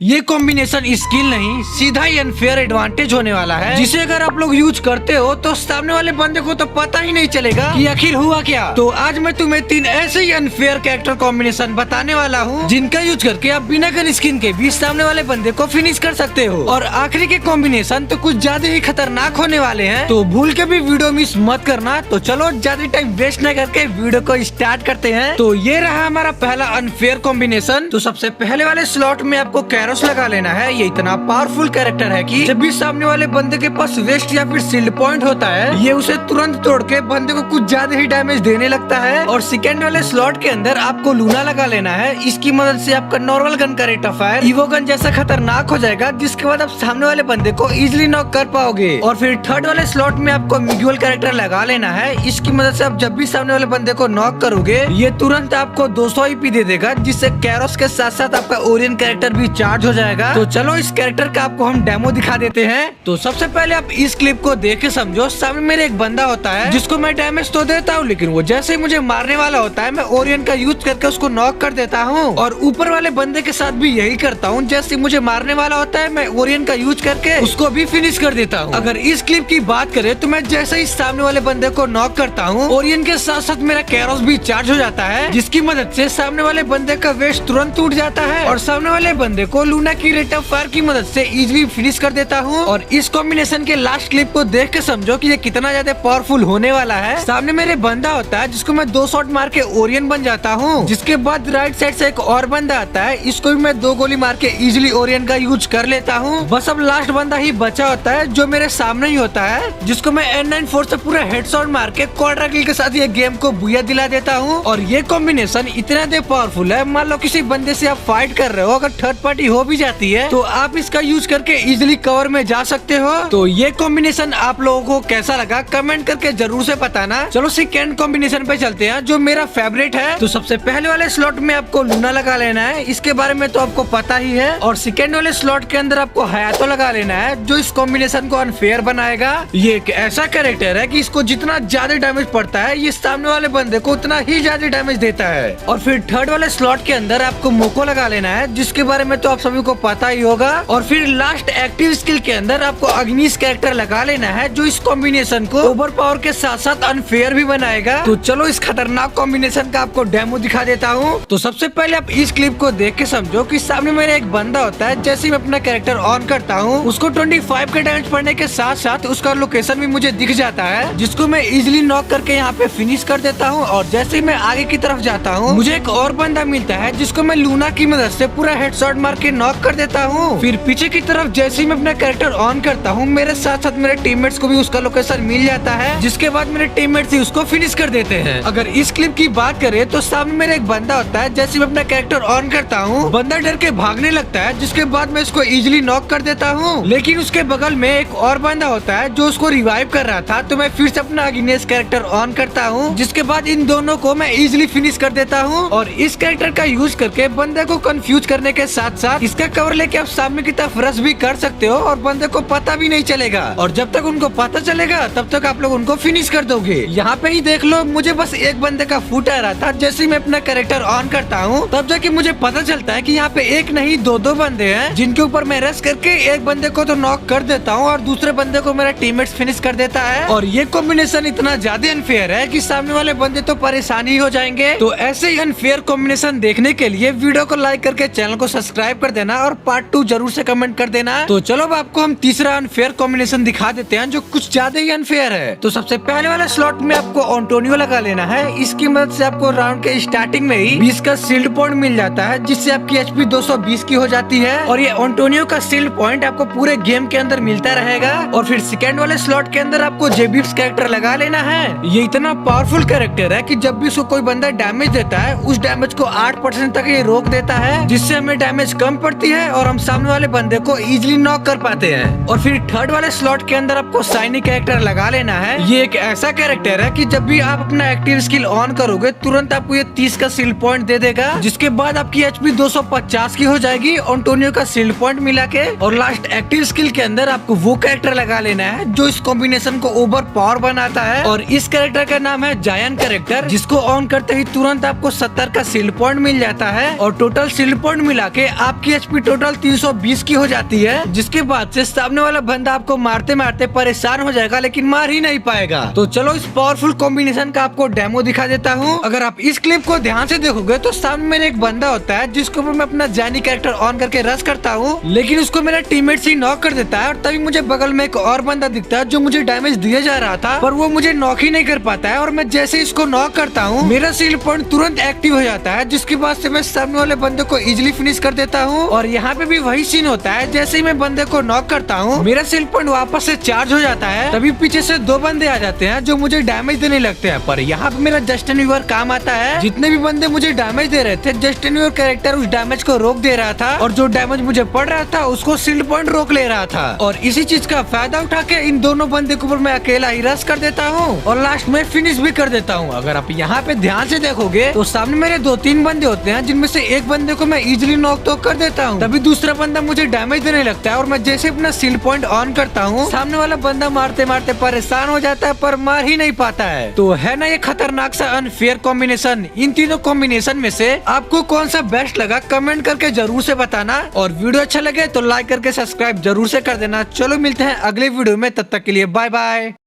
ये combination skill नहीं सीधा ही अनफेयर एडवांटेज होने वाला है, जिसे अगर आप लोग यूज करते हो तो सामने वाले बंदे को तो पता ही नहीं चलेगा कि आखिर हुआ क्या। तो आज मैं तुम्हें 3 ऐसे ही अनफेयर कैरेक्टर कॉम्बिनेशन बताने वाला हूँ जिनका यूज करके आप बिना गन स्किन के भी सामने वाले बंदे को फिनिश कर सकते हो। और आखिरी के कॉम्बिनेशन तो कुछ ज्यादा ही खतरनाक होने वाले हैं, तो भूल के भी वीडियो मिस मत करना। तो चलो ज्यादा टाइम वेस्ट न करके वीडियो को स्टार्ट करते हैं। तो ये रहा हमारा पहला अनफेयर कॉम्बिनेशन। तो सबसे पहले वाले स्लॉट में आपको कैरोस लगा लेना है। ये इतना पावरफुल कैरेक्टर है कि जब भी सामने वाले बंदे के पास वेस्ट या फिर शील्ड पॉइंट होता है, ये उसे तुरंत तोड़ के बंदे को कुछ ज्यादा ही डैमेज देने लगता है। और सेकंड वाले स्लॉट के अंदर आपको लूना लगा लेना है। इसकी मदद से आपका नॉर्मल गन का रेट ऑफ फायर इवो गन जैसा खतरनाक हो जाएगा, जिसके बाद आप सामने वाले बंदे को इजिली नॉक कर पाओगे। और फिर थर्ड वाले स्लॉट में आपको मिगुअल कैरेक्टर लगा लेना है। इसकी मदद से आप जब भी सामने वाले बंदे को नॉक करोगे, ये तुरंत आपको 200 ईपी दे देगा, जिससे कैरोस के साथ साथ आपका ओरियन कैरेक्टर भी चार्ज हो जाएगा। तो चलो इस कैरेक्टर का आपको हम डेमो दिखा देते हैं। तो सबसे पहले आप इस क्लिप को देख के समझो। सामने मेरे एक बंदा होता है जिसको मैं डैमेज तो देता हूँ, लेकिन वो जैसे ही मुझे मारने वाला होता है, मैं ओरियन का यूज करके उसको नॉक कर देता हूँ। और ऊपर वाले बंदे के साथ भी यही करता हूँ। जैसे मुझे मारने वाला होता है, मैं ओरियन का यूज करके उसको भी फिनिश कर देता हूँ। अगर इस क्लिप की बात करें तो मैं जैसे ही सामने वाले बंदे को नॉक करता हूँ, ओरियन के साथ साथ मेरा कैरोस भी चार्ज हो जाता है, जिसकी मदद से सामने वाले बंदे का वेस्ट तुरंत टूट जाता है और सामने वाले बंदे को लूना की रेट ऑफ फायर की मदद से इजीली फिनिश कर देता हूँ। और इस कॉम्बिनेशन के लास्ट क्लिप को देख के समझो कि ये कितना ज्यादा पावरफुल होने वाला है। सामने मेरे बंदा होता है जिसको मैं 2 शॉट मार के ओरियन बन जाता हूँ। जिसके बाद राइट साइड से एक और बंदा आता है, इसको भी मैं 2 गोली मार के इजीली ओरियन का यूज कर लेता हूँ। बस अब लास्ट बंदा ही बचा होता है जो मेरे सामने ही होता है, जिसको मैं N94 से पूरा हेडशॉट मार के क्वाड्रा किल के साथ ये गेम को बुया दिला देता हूँ। और ये कॉम्बिनेशन इतना ज्यादा पावरफुल है, मान लो किसी बंदे से आप फाइट कर रहे हो, अगर थर्ड पार्टी हो भी जाती है तो आप इसका यूज करके इजिली कवर में जा सकते हो। तो ये कॉम्बिनेशन आप लोगों को कैसा लगा कमेंट करके जरूर से बताना। चलो सेकंड कॉम्बिनेशन पे चलते हैं, जो मेरा फेवरेट है। तो सबसे पहले वाले स्लॉट में आपको लूना लगा लेना है, इसके बारे में तो आपको पता ही है। और सेकंड वाले स्लॉट के अंदर आपको हयातो लगा लेना है, जो इस कॉम्बिनेशन को अनफेयर बनाएगा। ये एक ऐसा कैरेक्टर है कि इसको जितना ज्यादा डैमेज पड़ता है, ये सामने वाले बंदे को उतना ही ज्यादा डैमेज देता है। और फिर थर्ड वाले स्लॉट के अंदर आपको मोको लगा लेना है, जिसके बारे में तो आप सभी को पता ही होगा। और फिर लास्ट एक्टिव स्किल के अंदर आपको अग्निश कैरेक्टर लगा लेना है, जो इस कॉम्बिनेशन को ओवर पावर के साथ साथ अनफेयर भी बनाएगा। तो चलो इस खतरनाक कॉम्बिनेशन का आपको डेमो दिखा देता हूँ। तो सबसे पहले आप इस क्लिप को देख के समझो कि सामने मेरा एक बंदा होता है। जैसे मैं अपना कैरेक्टर ऑन करता हूँ, उसको 25 के डैमेज पड़ने के साथ साथ उसका लोकेशन भी मुझे दिख जाता है, जिसको मैं इजिली नॉक करके यहाँ पे फिनिश कर देता हूँ। और जैसे ही मैं आगे की तरफ जाता हूँ, मुझे एक और बंदा मिलता है, जिसको मैं लूना की मदद से पूरा हेडशॉट मार के नॉक कर देता हूँ। फिर पीछे की तरफ जैसे ही मैं अपना कैरेक्टर ऑन करता हूँ, मेरे साथ साथ मेरे टीममेट्स को भी उसका लोकेशन मिल जाता है, जिसके बाद मेरे टीममेट्स ही उसको फिनिश कर देते हैं। अगर इस क्लिप की बात करें तो सामने मेरा एक बंदा होता है। जैसे मैं अपना कैरेक्टर ऑन करता हूँ, बंदा डर के भागने लगता है, जिसके बाद मैं इसको इजिली नॉक कर देता हूँ। लेकिन उसके बगल में एक और बंदा होता है जो उसको रिवाइव कर रहा था, तो मैं फिर से अपना अग्नेश कैरेक्टर ऑन करता हूँ, जिसके बाद इन दोनों को मैं इजिली फिनिश कर देता हूँ। और इस कैरेक्टर का यूज करके बंदे को कंफ्यूज करने के साथ साथ इसका कवर लेके आप सामने की तरफ रश भी कर सकते हो और बंदे को पता भी नहीं चलेगा। और जब तक उनको पता चलेगा तब तक आप लोग उनको फिनिश कर दोगे। यहाँ पे ही देख लो, मुझे बस एक बंदे का फुट आ रहा था। जैसे ही मैं अपना कैरेक्टर ऑन करता हूँ, तब जाके मुझे पता चलता है कि यहाँ पे एक नहीं 2 बंदे हैं, जिनके ऊपर मैं रश करके एक बंदे को तो नॉक कर देता हूँ और दूसरे बंदे को मेरा टीममेट्स फिनिश कर देता है। और ये कॉम्बिनेशन इतना ज्यादा अनफेयर है कि सामने वाले बंदे तो परेशानी हो जाएंगे। तो ऐसे ही अनफेयर कॉम्बिनेशन देखने के लिए वीडियो को लाइक करके चैनल को सब्सक्राइब कर देना और पार्ट 2 जरूर से कमेंट कर देना। तो चलो अब आपको हम तीसरा अनफेयर कॉम्बिनेशन दिखा देते हैं, जो कुछ ज्यादा ही अनफेयर है। तो सबसे पहले वाले स्लॉट में आपको एंटोनियो लगा लेना है। इसकी मदद से आपको राउंड के स्टार्टिंग में ही 20 का शील्ड पॉइंट मिल जाता है, जिससे आपकी एचपी 220 की हो जाती है। और ये एंटोनियो का शील्ड पॉइंट आपको पूरे गेम के अंदर मिलता रहेगा। और फिर सेकंड वाले स्लॉट के अंदर आपको जेबिप्स कैरेक्टर लगा लेना है। ये इतना पावरफुल कैरेक्टर है कि जब भी उसको कोई बंदा डैमेज देता है, उस डैमेज को 8% तक ये रोक देता है, जिससे हमें डैमेज कम पड़ती है और हम सामने वाले बंदे को इजिली नॉक कर पाते हैं। और फिर थर्ड वाले स्लॉट के अंदर आपको शाइनी कैरेक्टर लगा लेना है। ये एक ऐसा कैरेक्टर है कि जब भी आप अपना एक्टिव स्किल ऑन करोगे, तुरंत आपको ये 30 का शील्ड पॉइंट दे देगा, जिसके बाद आपकी एचपी 250 की हो जाएगी एंटोनियो का शील्ड पॉइंट मिला के। और लास्ट एक्टिव स्किल के अंदर आपको वो कैरेक्टर लगा लेना है जो इस कॉम्बिनेशन को ओवर पावर बनाता है। और इस कैरेक्टर का नाम है जायन कैरेक्टर, जिसको ऑन करते ही तुरंत आपको 70 का शील्ड पॉइंट मिल जाता है। और टोटल शील्ड पॉइंट मिला के आप आपकी एचपी टोटल 320 की हो जाती है, जिसके बाद से सामने वाला बंदा आपको मारते मारते परेशान हो जाएगा लेकिन मार ही नहीं पाएगा। तो चलो इस पावरफुल कॉम्बिनेशन का आपको डेमो दिखा देता हूँ। अगर आप इस क्लिप को ध्यान से देखोगे तो सामने मेरे एक बंदा होता है जिसके ऊपर मैं अपना जानी कैरेक्टर ऑन करके रश करता हूँ, लेकिन उसको मेरा टीममेट से नॉक कर देता है और तभी मुझे बगल में एक और बंदा दिखता है जो मुझे डैमेज दिया जा रहा था, पर वो मुझे नॉक ही नहीं कर पाता है। और मैं जैसे इसको नॉक करता हूँ मेरा सील पॉइंट तुरंत एक्टिव हो जाता है, जिसके बाद से मैं सामने वाले बंदे को इजिली फिनिश कर देता हूँ। और यहाँ पे भी वही सीन होता है, जैसे ही मैं बंदे को नॉक करता हूँ मेरा सील पॉइंट वापस से चार्ज हो जाता है, तभी पीछे से दो बंदे आ जाते हैं जो मुझे डैमेज देने लगते हैं। पर यहाँ पे मेरा जस्टिन वीवर काम आता है। जितने भी बंदे मुझे डैमेज दे रहे थे जस्टिन वीवर कैरेक्टर उस डैमेज को रोक दे रहा था, और जो डैमेज मुझे पड़ रहा था उसको सील्ड पॉइंट रोक ले रहा था। और इसी चीज का फायदा उठा के इन दोनों बंदे के ऊपर मैं अकेला ही रश कर देता हूँ और लास्ट में फिनिश भी कर देता हूँ। अगर आप यहाँ पे ध्यान से देखोगे तो सामने मेरे 2-3 बंदे होते हैं, जिनमें से एक बंदे को मैं इजिली नॉक तो कर देता हूँ, तभी दूसरा बंदा मुझे डैमेज देने लगता है और मैं जैसे अपना सील्ड पॉइंट ऑन करता हूँ सामने वाला बंदा मारते मारते परेशान हो जाता है पर मार ही नहीं पाता है। तो है ना ये खतरनाक सा अनफेयर कॉम्बिनेशन। इन तीनों कॉम्बिनेशन में से आपको कौन सा बेस्ट लगा कमेंट करके जरूर से बताना, और वीडियो अच्छा लगे तो लाइक करके सब्सक्राइब जरूर से कर देना। चलो मिलते हैं अगले वीडियो में, तब तक के लिए बाय बाय।